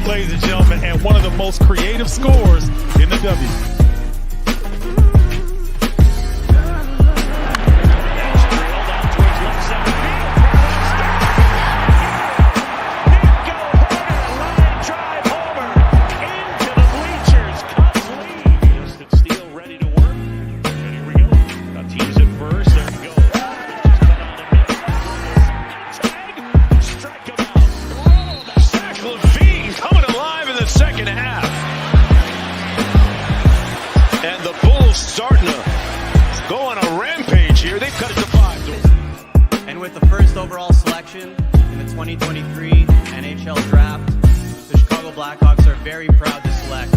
ladies and gentlemen, and one of the most creative scorers in the W. Starting to go on a rampage here. They've cut it to 5. And with the first overall selection in the 2023 NHL Draft, the Chicago Blackhawks are very proud to select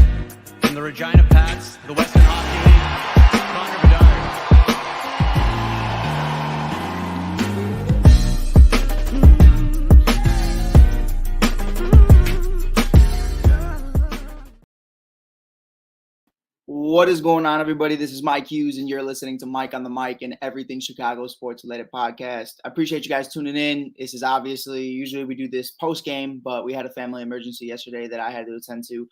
from the Regina Pats, the Western Hockey League, Connor Bedard. What is going on, everybody? This is Mike Hughes, and you're listening to Mike on the Mic and Everything Chicago Sports-related podcast. I appreciate you guys tuning in. This is obviously, usually we do this post-game, but we had a family emergency yesterday that I had to attend to.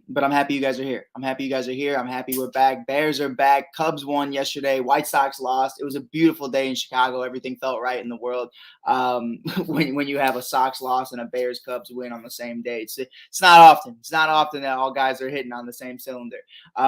But I'm happy you guys are here. I'm happy we're back. Bears are back. Cubs won yesterday. White Sox lost. It was a beautiful day in Chicago. Everything felt right in the world. When you have a Sox loss and a Bears-Cubs win on the same day. It's not often. It's not often that all guys are hitting on the same cylinder.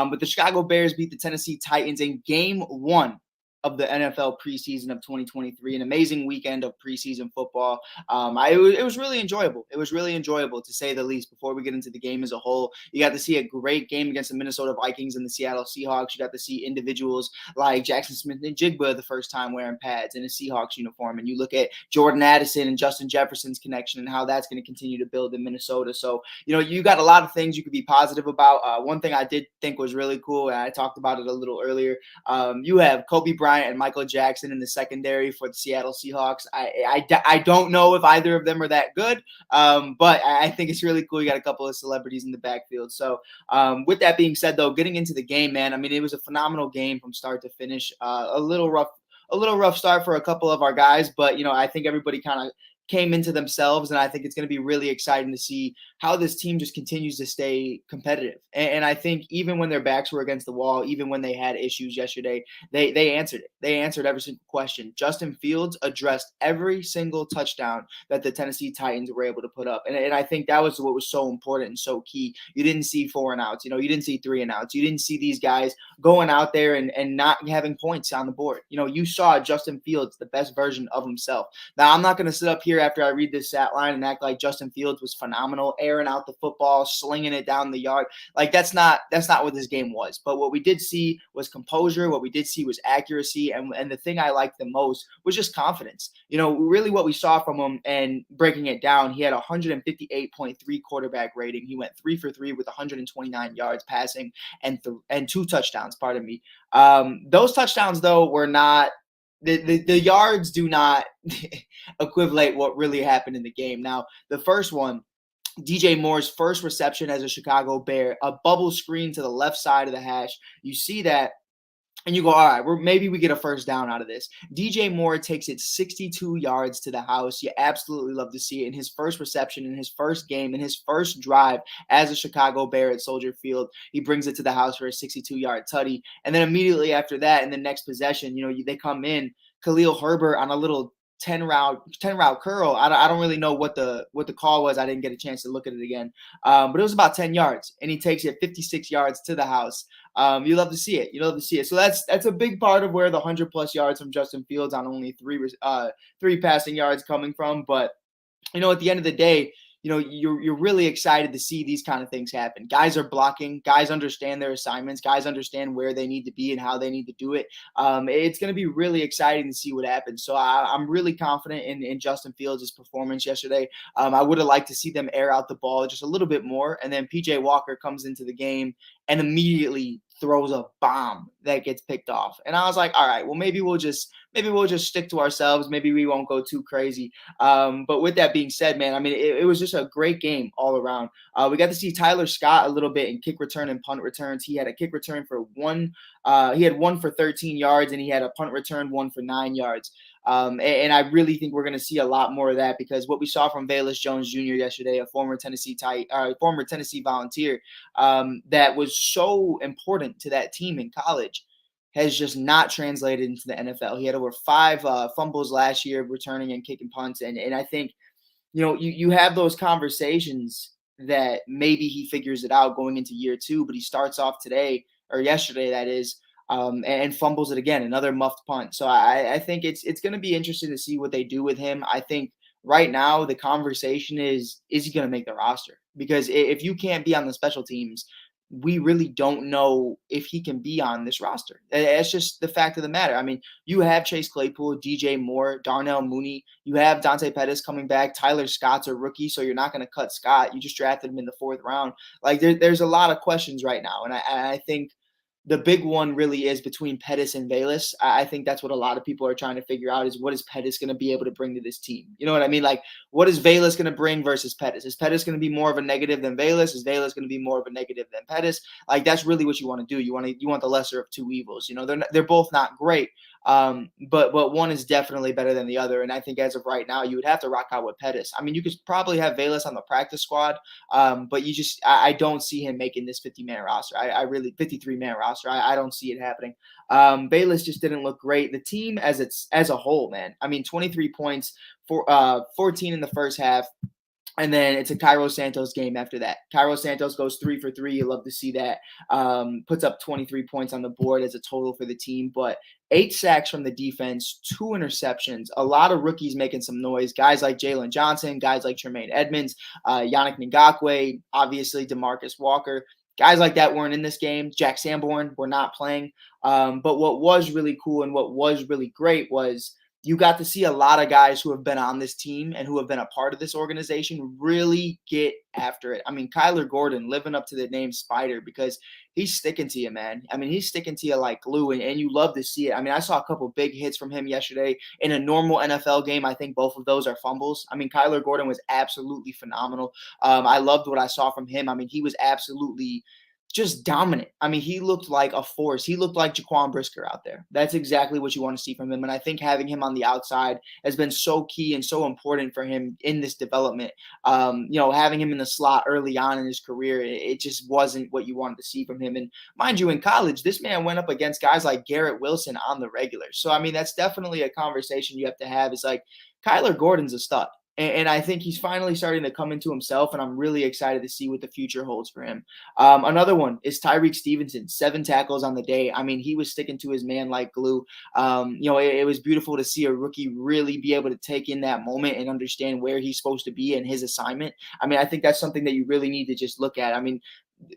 But the Chicago Bears beat the Tennessee Titans in Game 1 of the NFL preseason of 2023, an amazing weekend of preseason football. It was really enjoyable. It was really enjoyable, to say the least. Before we get into the game as a whole, you got to see a great game against the Minnesota Vikings and the Seattle Seahawks. You got to see individuals like Jackson Smith and Jigba the first time wearing pads in a Seahawks uniform. And you look at Jordan Addison and Justin Jefferson's connection and how that's going to continue to build in Minnesota. So, you got a lot of things you could be positive about. One thing I did think was really cool, and I talked about it a little earlier, you have Kobe Bryant and Michael Jackson in the secondary for the Seattle Seahawks. I don't know if either of them are that good, but I think it's really cool. You got a couple of celebrities in the backfield. So with that being said, though, getting into the game, man, I mean, it was a phenomenal game from start to finish. A little rough start for a couple of our guys, but I think everybody kind of came into themselves, and I think it's going to be really exciting to see how this team just continues to stay competitive. And I think even when their backs were against the wall, even when they had issues yesterday, they answered it. They answered every single question. Justin Fields addressed every single touchdown that the Tennessee Titans were able to put up. And I think that was what was so important and so key. You didn't see 4 and outs. You didn't see 3 and outs. You didn't see these guys going out there and not having points on the board. You saw Justin Fields, the best version of himself. Now, I'm not going to sit up here after I read this stat line and act like Justin Fields was phenomenal, airing out the football, slinging it down the yard. Like, that's not what this game was. But what we did see was composure. What we did see was accuracy. And the thing I liked the most was just confidence. Really what we saw from him, and breaking it down, he had a 158.3 quarterback rating. He went 3 for 3 with 129 yards passing and 2 touchdowns, pardon me. Those touchdowns, though, were not the yards do not equivalent what really happened in the game. Now, the first one, DJ Moore's first reception as a Chicago Bear, a bubble screen to the left side of the hash. You see that, and you go, all right, maybe we get a first down out of this. DJ Moore takes it 62 yards to the house. You absolutely love to see it. In his first reception, in his first game, in his first drive as a Chicago Bear at Soldier Field, he brings it to the house for a 62-yard tutty. And then immediately after that, in the next possession, they come in, Khalil Herbert on a little 10 route curl. I don't really know what the call was. I didn't get a chance to look at it again. But it was about 10 yards, and he takes it 56 yards to the house. You love to see it. So that's a big part of where the 100+ yards from Justin Fields on only 3 passing yards coming from. But at the end of the day, you're really excited to see these kind of things happen. Guys are blocking. Guys understand their assignments. Guys understand where they need to be and how they need to do it. It's going to be really exciting to see what happens. So I'm really confident in Justin Fields' performance yesterday. I would have liked to see them air out the ball just a little bit more. And then PJ Walker comes into the game and immediately throws a bomb that gets picked off. And I was like, all right, well, maybe we'll just stick to ourselves. Maybe we won't go too crazy. But with that being said, man, I mean, it was just a great game all around. We got to see Tyler Scott a little bit in kick return and punt returns. He had a kick return for 1. He had 1 for 13 yards, and he had a punt return 1 for 9 yards. And I really think we're going to see a lot more of that, because what we saw from Velus Jones Jr. yesterday, a former Tennessee Volunteer, that was so important to that team in college, has just not translated into the NFL. He had over 5 fumbles last year, returning and kicking punts, and I think you have those conversations that maybe he figures it out going into year 2, but he starts off today, or yesterday, that is, and fumbles it again, another muffed punt. So I think it's going to be interesting to see what they do with him. I think right now the conversation is he going to make the roster? Because if you can't be on the special teams, we really don't know if he can be on this roster. That's just the fact of the matter. I mean, you have Chase Claypool, DJ Moore, Darnell Mooney. You have Dante Pettis coming back. Tyler Scott's a rookie, so you're not going to cut Scott. You just drafted him in the 4th round. Like, there's a lot of questions right now, and I think the big one really is between Pettis and Velus. I think that's what a lot of people are trying to figure out, is what is Pettis going to be able to bring to this team? You know what I mean? Like, what is Velus going to bring versus Pettis? Is Pettis going to be more of a negative than Velus? Is Velus going to be more of a negative than Pettis? Like, that's really what you want to do. You want the lesser of two evils. They're both not great. But one is definitely better than the other. And I think as of right now, you would have to rock out with Pettis. I mean, you could probably have Velus on the practice squad, but I don't see him making this 50-man roster. I really 53-man roster. I don't see it happening. Velus just didn't look great. The team as a whole, man. I mean, 23 points for 14 in the first half. And then it's a Cairo Santos game after that. Cairo Santos goes 3 for 3. You love to see that. Puts up 23 points on the board as a total for the team. But 8 sacks from the defense, 2 interceptions, a lot of rookies making some noise. Guys like Jalen Johnson, guys like Tremaine Edmonds, Yannick Ngakoue, obviously DeMarcus Walker. Guys like that weren't in this game. Jack Sanborn were not playing. But what was really cool and what was really great was you got to see a lot of guys who have been on this team and who have been a part of this organization really get after it. I mean, Kyler Gordon living up to the name Spider, because he's sticking to you, man. I mean, he's sticking to you like glue, and you love to see it. I mean, I saw a couple big hits from him yesterday. In a normal NFL game, I think both of those are fumbles. I mean, Kyler Gordon was absolutely phenomenal. I loved what I saw from him. I mean, he was absolutely just dominant. I mean, he looked like a force. He looked like Jaquan Brisker out there. That's exactly what you want to see from him. And I think having him on the outside has been so key and so important for him in this development. Having him in the slot early on in his career, it just wasn't what you wanted to see from him. And mind you, in college, this man went up against guys like Garrett Wilson on the regular. So, I mean, that's definitely a conversation you have to have. It's like, Kyler Gordon's a stud. And I think he's finally starting to come into himself, and I'm really excited to see what the future holds for him. Another one is Tyrique Stevenson, 7 tackles on the day. I mean, he was sticking to his man like glue. It was beautiful to see a rookie really be able to take in that moment and understand where he's supposed to be and his assignment. I mean, I think that's something that you really need to just look at. I mean,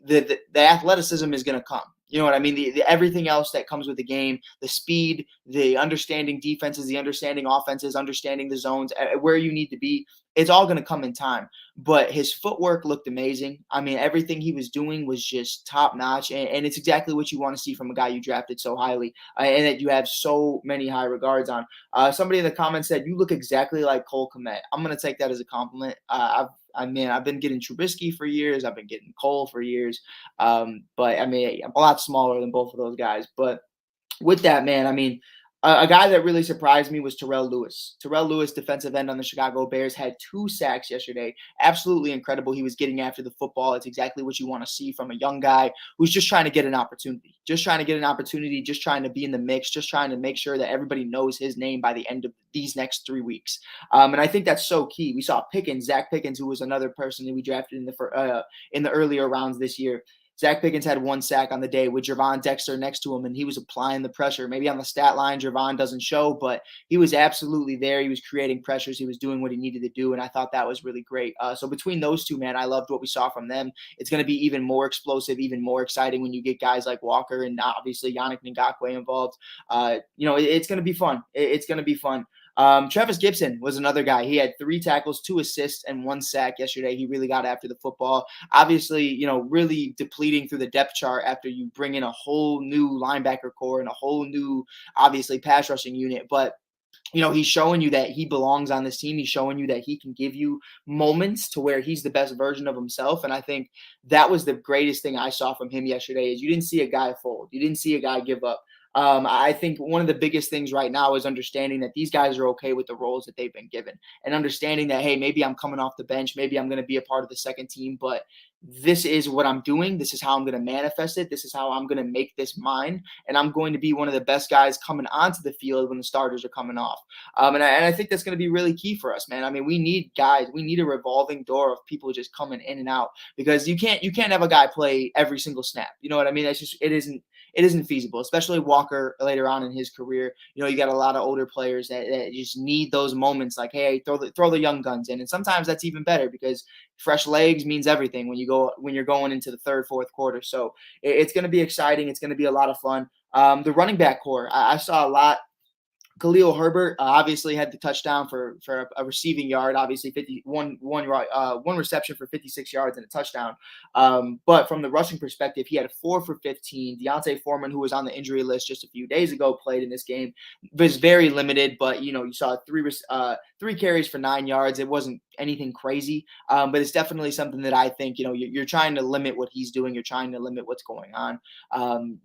the athleticism is going to come. You know what I mean? The everything else that comes with the game, the speed, the understanding defenses, the understanding offenses, understanding the zones, where you need to be, it's all going to come in time. But his footwork looked amazing. I mean, everything he was doing was just top notch. And it's exactly what you want to see from a guy you drafted so highly and that you have so many high regards on. Somebody in the comments said, "You look exactly like Cole Kmet." I'm going to take that as a compliment. I've been getting Trubisky for years. I've been getting Cole for years. But I mean, I'm a lot smaller than both of those guys. But with that, man, I mean, a guy that really surprised me was Terrell Lewis. Terrell Lewis, defensive end on the Chicago Bears, had 2 sacks yesterday. Absolutely incredible. He was getting after the football. It's exactly what you want to see from a young guy who's just trying to get an opportunity. Just trying to be in the mix, just trying to make sure that everybody knows his name by the end of these next 3 weeks. And I think that's so key. We saw Zach Pickens, who was another person that we drafted in the earlier rounds this year. Zach Pickens had 1 sack on the day with Gervon Dexter next to him, and he was applying the pressure. Maybe on the stat line, Gervon doesn't show, but he was absolutely there. He was creating pressures. He was doing what he needed to do, and I thought that was really great. So between those two, man, I loved what we saw from them. It's going to be even more explosive, even more exciting when you get guys like Walker and obviously Yannick Ngakoue involved. It's going to be fun. It's going to be fun. Travis Gibson was another guy. He had 3 tackles, 2 assists, and 1 sack yesterday. He really got after the football. Obviously, really depleting through the depth chart after you bring in a whole new linebacker core and a whole new, obviously, pass rushing unit. But he's showing you that he belongs on this team. He's showing you that he can give you moments to where he's the best version of himself. And I think that was the greatest thing I saw from him yesterday is you didn't see a guy fold. You didn't see a guy give up. I think one of the biggest things right now is understanding that these guys are okay with the roles that they've been given, and understanding that, hey, maybe I'm coming off the bench, maybe I'm going to be a part of the second team, but this is what I'm doing. This is how I'm going to manifest it. This is how I'm going to make this mine. And I'm going to be one of the best guys coming onto the field when the starters are coming off. And I think that's going to be really key for us, man. I mean, we need guys. We need a revolving door of people just coming in and out, because you can't have a guy play every single snap. You know what I mean? That's just, it isn't feasible, especially Walker later on in his career. You know, you got a lot of older players that just need those moments like, hey, throw the young guns in. And sometimes that's even better, because fresh legs means everything when you're going into the third, fourth quarter. So it's going to be exciting. It's going to be a lot of fun. The running back core, I saw a lot. Khalil Herbert obviously had the touchdown for a receiving yard, obviously one reception for 56 yards and a touchdown. But from the rushing perspective, he had a 4 for 15. Deontay Foreman, who was on the injury list just a few days ago, played in this game. Was very limited, but you saw three carries for 9 yards. It wasn't anything crazy, but it's definitely something that I think you're trying to limit what he's doing. You're trying to limit what's going on.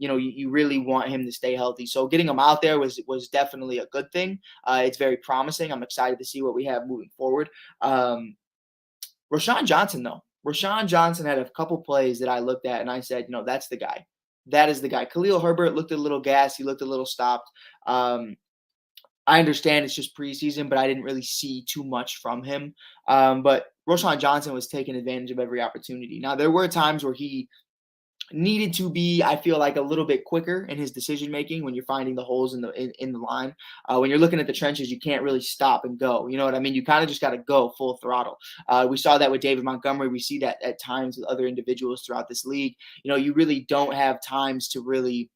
You really want him to stay healthy. So getting him out there was definitely a good thing. It's very promising. I'm excited to see what we have moving forward. Rashawn Johnson, though. Rashawn Johnson had a couple plays that I looked at and I said, that's the guy. That is the guy. Khalil Herbert looked a little gassed. He looked a little stopped. I understand it's just preseason, but I didn't really see too much from him. But Rashawn Johnson was taking advantage of every opportunity. Now, there were times where he needed to be, I feel like, a little bit quicker in his decision making when you're finding the holes in the line. When you're looking at the trenches, you can't really stop and go. You know what I mean? You kind of just got to go full throttle. We saw that with David Montgomery. We see that at times with other individuals throughout this league. You really don't have times to really.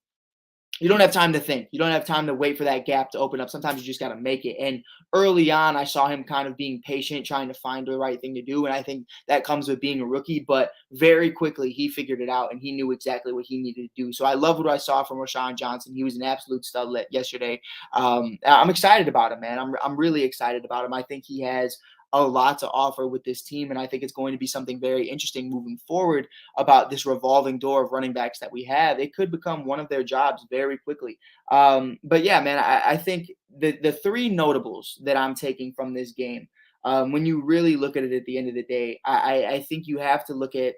You don't have time to think. You don't have time to wait for that gap to open up. Sometimes you just got to make it. And early on, I saw him kind of being patient, trying to find the right thing to do. And I think that comes with being a rookie. But very quickly, he figured it out, and he knew exactly what he needed to do. So I love what I saw from Rashawn Johnson. He was an absolute stud yesterday. I'm excited about him, man. I'm really excited about him. I think he has a lot to offer with this team, and I think it's going to be something very interesting moving forward about this revolving door of running backs that we have. It could become one of their jobs very quickly. But yeah, man, I think the three notables that I'm taking from this game, when you really look at it at the end of the day, I think you have to look at.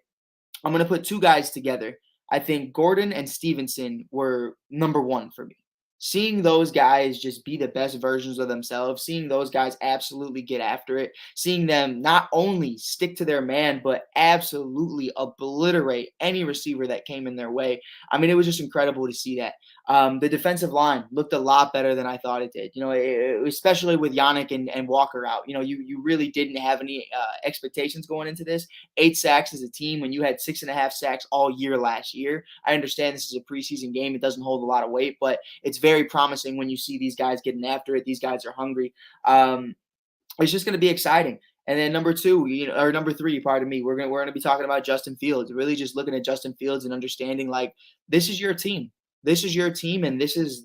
I'm going to put two guys together. I think Gordon and Stevenson were number one for me. Seeing those guys just be the best versions of themselves, seeing those guys absolutely get after it, seeing them not only stick to their man, but absolutely obliterate any receiver that came in their way. I mean, it was just incredible to see that. The defensive line looked a lot better than I thought it did. Especially with Yannick and Walker out. You really didn't have any expectations going into this. 8 sacks as a team when you had 6.5 sacks all year last year. I understand this is a preseason game. It doesn't hold a lot of weight, but it's very promising when you see these guys getting after it. These guys are hungry. It's just going to be exciting. And then number three, pardon me, we're going to be talking about Justin Fields. Really just looking at Justin Fields and understanding, like, this is your team. This is your team, and this is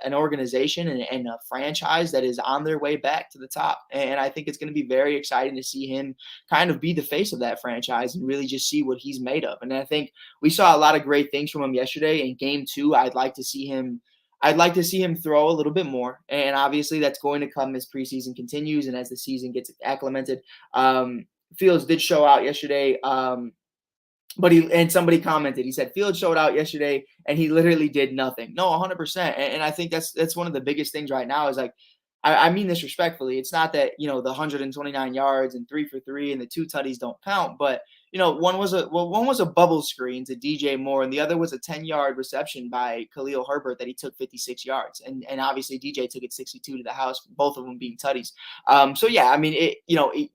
an organization and a franchise that is on their way back to the top. And I think it's going to be very exciting to see him kind of be the face of that franchise and really just see what he's made of. And I think we saw a lot of great things from him yesterday. In game 2, I'd like to see him throw a little bit more. And obviously that's going to come as preseason continues and as the season gets acclimated. Fields did show out yesterday. But somebody commented, he said, Fields showed out yesterday and he literally did nothing. No, 100%. And I think that's one of the biggest things right now is, like, I mean this respectfully. It's not that, the 129 yards and 3 for 3 and the 2 tutties don't count, but one was a bubble screen to DJ Moore, and the other was a 10-yard reception by Khalil Herbert that he took 56 yards. And obviously DJ took it 62 to the house, both of them being tutties. So yeah, I mean,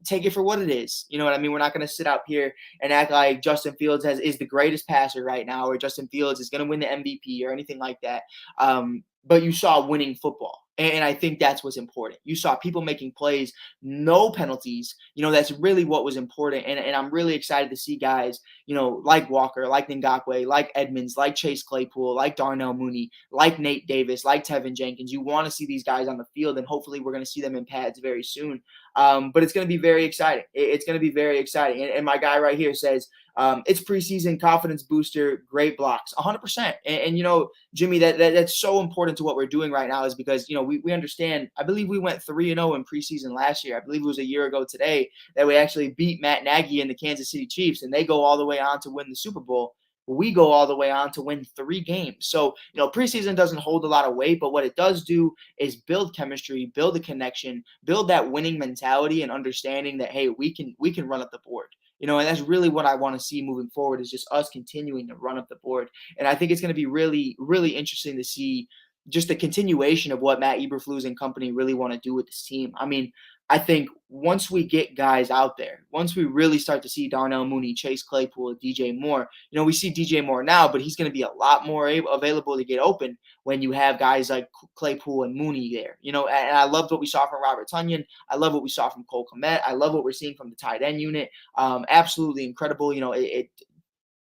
take it for what it is. You know what I mean? We're not going to sit out here and act like Justin Fields is the greatest passer right now, or Justin Fields is going to win the MVP or anything like that. But you saw winning football. And I think that's what's important. You saw people making plays, no penalties. That's really what was important. And I'm really excited to see guys, like Walker, like Ngakoue, like Edmonds, like Chase Claypool, like Darnell Mooney, like Nate Davis, like Tevin Jenkins. You want to see these guys on the field, and hopefully we're going to see them in pads very soon. But it's going to be very exciting. It's going to be very exciting. And my guy right here says, It's preseason, confidence booster, great blocks, 100%. And you know, Jimmy, that's so important to what we're doing right now is because, you know, we understand, I believe we went 3-0 in preseason last year. I believe it was a year ago today that we actually beat Matt Nagy and the Kansas City Chiefs, and they go all the way on to win the Super Bowl. We go all the way on to win 3 games. So, you know, preseason doesn't hold a lot of weight, but what it does do is build chemistry, build a connection, build that winning mentality and understanding that, hey, we can run up the board. You know, and that's really what I want to see moving forward is just us continuing to run up the board. And I think it's going to be really, really interesting to see just the continuation of what Matt Eberflus and company really want to do with this team. I mean, I think once we get guys out there, once we really start to see Darnell Mooney, Chase Claypool, DJ Moore, you know, we see DJ Moore now, but he's going to be a lot more available to get open when you have guys like Claypool and Mooney there. You know, and I loved what we saw from Robert Tonyan. I love what we saw from Cole Kmet. I love what we're seeing from the tight end unit. Absolutely incredible. You know,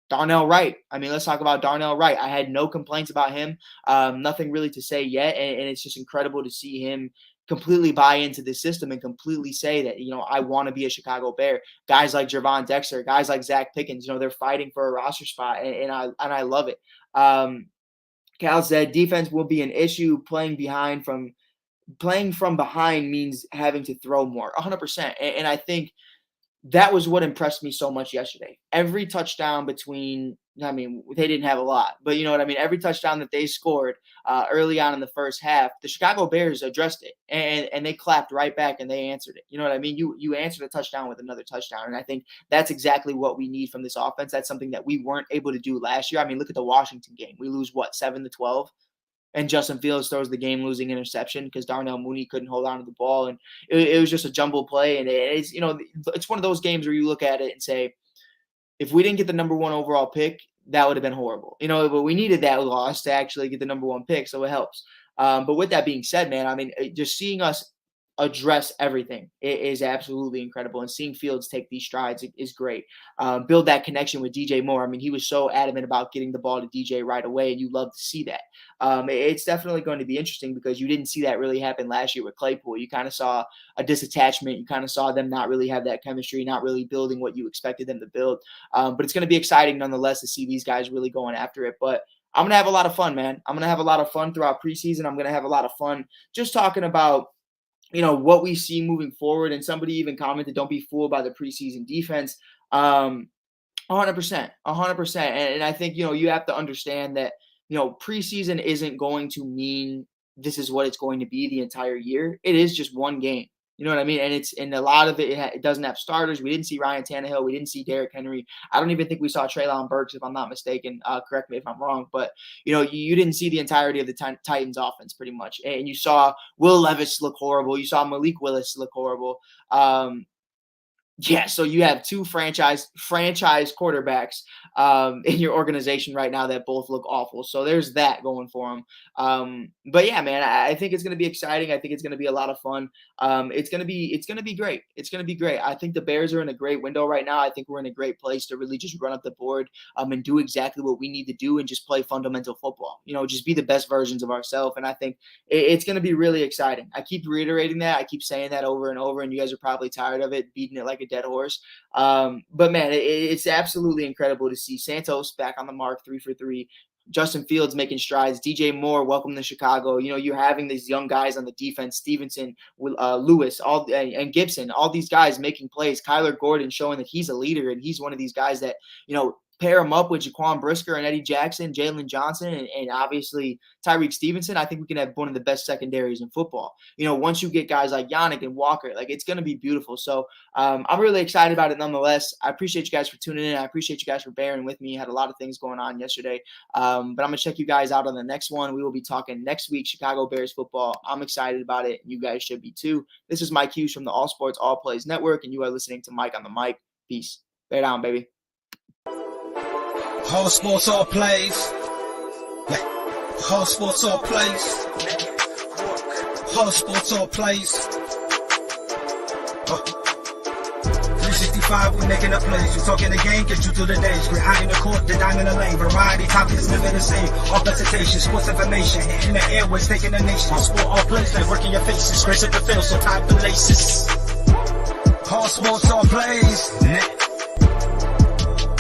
Darnell Wright. I mean, let's talk about Darnell Wright. I had no complaints about him. Nothing really to say yet. And it's just incredible to see him completely buy into the system and completely say that, you know, I want to be a Chicago Bear. Guys like Javon Dexter, guys like Zach Pickens, you know, they're fighting for a roster spot, and I love it. Cal said defense will be an issue. Playing from behind means having to throw more, 100%. And I think that was what impressed me so much yesterday. Every touchdown between, I mean, they didn't have a lot, but you know what I mean? Every touchdown that they scored early on in the first half, the Chicago Bears addressed it and they clapped right back and they answered it. You know what I mean? You answered a touchdown with another touchdown. And I think that's exactly what we need from this offense. That's something that we weren't able to do last year. I mean, look at the Washington game. We lose, 7-12? And Justin Fields throws the game-losing interception because Darnell Mooney couldn't hold on to the ball. And it was just a jumble play. And it's, you know, it's one of those games where you look at it and say, if we didn't get the number 1 overall pick, that would have been horrible. You know, but we needed that loss to actually get the number 1 pick, so it helps. But with that being said, man, I mean, just seeing us address everything is absolutely incredible. And seeing Fields take these strides is great. Build that connection with DJ Moore. I mean, he was so adamant about getting the ball to DJ right away, and you love to see that. It's definitely going to be interesting because you didn't see that really happen last year with Claypool. You kind of saw a disattachment. You kind of saw them not really have that chemistry, not really building what you expected them to build. But it's going to be exciting nonetheless to see these guys really going after it. But I'm going to have a lot of fun, man. I'm going to have a lot of fun throughout preseason. I'm going to have a lot of fun just talking about, you know, what we see moving forward. And somebody even commented, don't be fooled by the preseason defense. 100%. And I think, you know, you have to understand that, you know, preseason isn't going to mean this is what it's going to be the entire year. It is just one game. You know what I mean? And a lot of it doesn't have starters. We didn't see Ryan Tannehill. We didn't see Derrick Henry. I don't even think we saw Treylon Burks, if I'm not mistaken. Correct me if I'm wrong. But, you know, you didn't see the entirety of the Titans offense pretty much. And you saw Will Levis look horrible. You saw Malik Willis look horrible. Yeah, so you have 2 franchise quarterbacks in your organization right now that both look awful. So there's that going for them. But yeah, man, I think it's going to be exciting. I think it's going to be a lot of fun. It's going to be great. It's going to be great. I think the Bears are in a great window right now. I think we're in a great place to really just run up the board and do exactly what we need to do and just play fundamental football. You know, just be the best versions of ourselves. And I think it's going to be really exciting. I keep reiterating that. I keep saying that over and over, and you guys are probably tired of it, beating it like a dead horse. But man, it's absolutely incredible to see Santos back on the mark, 3 for 3. Justin Fields making strides. DJ Moore, welcome to Chicago. You know, you're having these young guys on the defense, Stevenson, Lewis, and Gibson, all these guys making plays. Kyler Gordon showing that he's a leader, and he's one of these guys that, you know, pair him up with Jaquan Brisker and Eddie Jackson, Jalen Johnson, and obviously Tyrique Stevenson. I think we can have one of the best secondaries in football. You know, once you get guys like Yannick and Walker, like, it's going to be beautiful. So I'm really excited about it nonetheless. I appreciate you guys for tuning in. I appreciate you guys for bearing with me. I had a lot of things going on yesterday. But I'm going to check you guys out on the next one. We will be talking next week, Chicago Bears football. I'm excited about it. You guys should be too. This is Mike Hughes from the All Sports All Plays Network, and you are listening to Mike on the Mic. Peace. Lay down, baby. All sports, all plays. All sports, all plays. All sports, all plays. 365, we making up plays. We talking the game, get you through the days. We're high in the court, the dime in the lane. Variety topics, living the same. All presentation, sports information. In the airways, taking the nation. All sport, all plays, like working your faces. Grace at the field, so tie the laces. All sports, all plays.